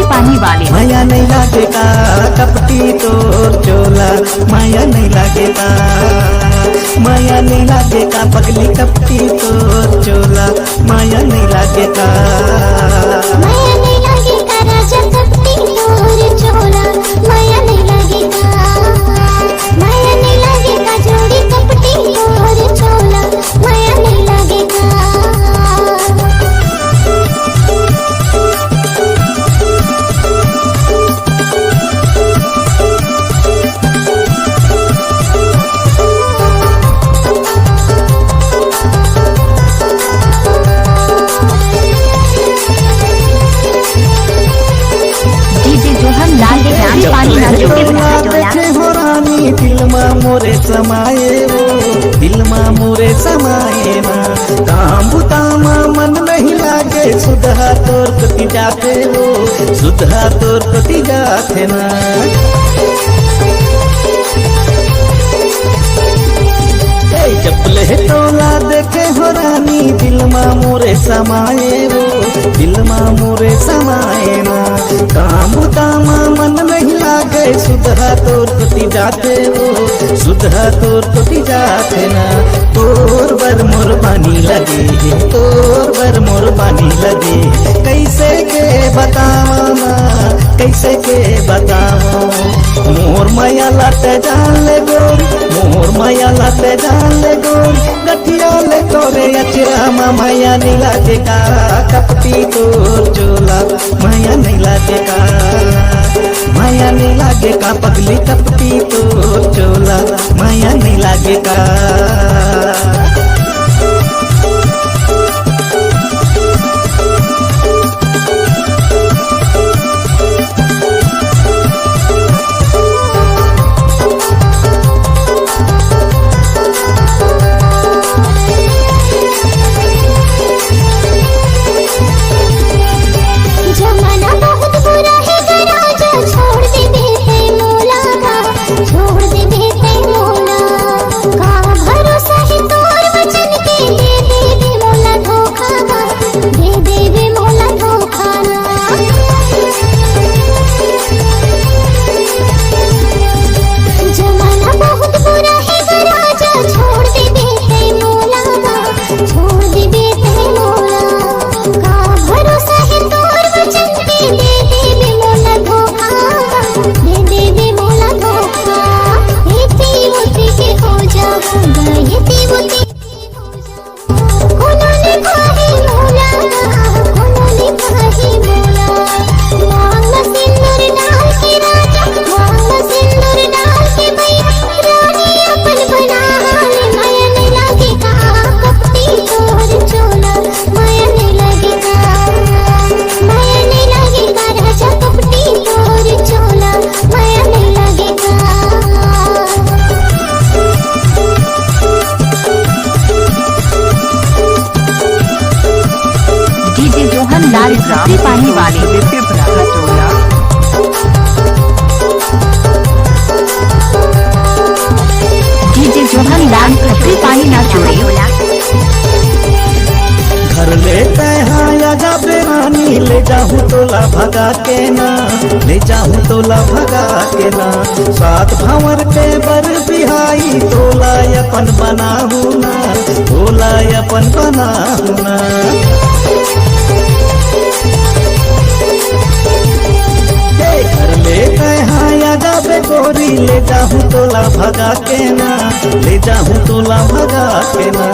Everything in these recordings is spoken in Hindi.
पानी वाले। माया नहीं लागेगा कपटी तोर चोला, माया नहीं लागेगा, माया नहीं लागेगा पगली कपटी तोर चोला, माया नहीं लागेगा, माया नहीं लागेगा राजा कपटी तोर चोला, माया नहीं लागेगा, माया नहीं लागेगा जोड़ी कपटी तोर चोला, माया नहीं लागेगा। दिलमा मोरे समाये वो, दिलमा मोरे समाये ना, काम बुतामा मन नहीं लागे, सुधा तोर कति जाते वो, सुधा तोर कति जाते ना। चपले तोला देखे हो रानी, दिलमा मोरे समाये वो, दिलमा मोरे समाये ना, काम बुतामा मन नहीं लागे, सुधा तोर कति जाते वो, सुधा तोर कति जाते ना। तोर बर मोर पानी लगे, तोर बर मोर पानी लगे, कैसे के बतावा ना, कैसे के बतावा, मोर माया लाते जान ले गोरी, मोर माया लाते जान ले गोरी, गठिया ले तोरे अचरा माया नहीं लागेगा कपटी तोर चोला, माया नहीं लागेगा, माया नहीं लागेगा पगली कपटी तोर चोला, माया नहीं लागेगा। लाल कपटी पानी वाले। डीजे जोहन लाल कपटी पानी ना छोड़े। घर लेते हैं जा बेरानी, ले जाऊँ तोला भगा के ना, ले जाऊँ तोला भगा के ना, सात भंवर के बर बिहाई, तोला अपन बनाहू ना, तोला अपन बनाहू ना। घर लेते हैं जाबे गोरी, ले जाऊँ तोला भगा के ना, ले जाऊँ तोला भगा के ना,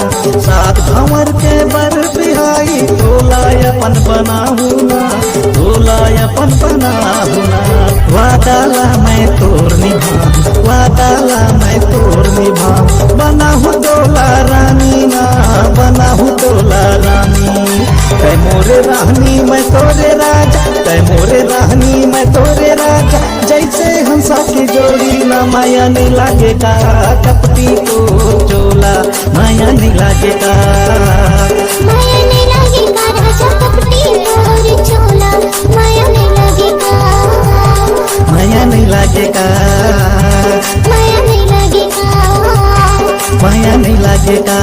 सात भंवर के बर बिहाई, तोला अपन बनाहू ना, तोला अपन बनाहू ना। वादाला मैं तोर निभाऊं, वादाला मैं तोर निभाऊं, बनाहू तोला रानी ना, बनाहू तोला रानी। तै मोरे रानी मैं तोरे राजा, तै मोरे रानी मैं तोरे राजा, जैसे हंसा की जोड़ी ना, माया नहीं लागेगा कपटी तोर चोला, माया नहीं लागेगा, माया नहीं लागेगा राजा कपटी तोर चोला, माया नहीं लागेगा, माया नहीं लागेगा, माया नहीं लागेगा, माया नहीं लागेगा।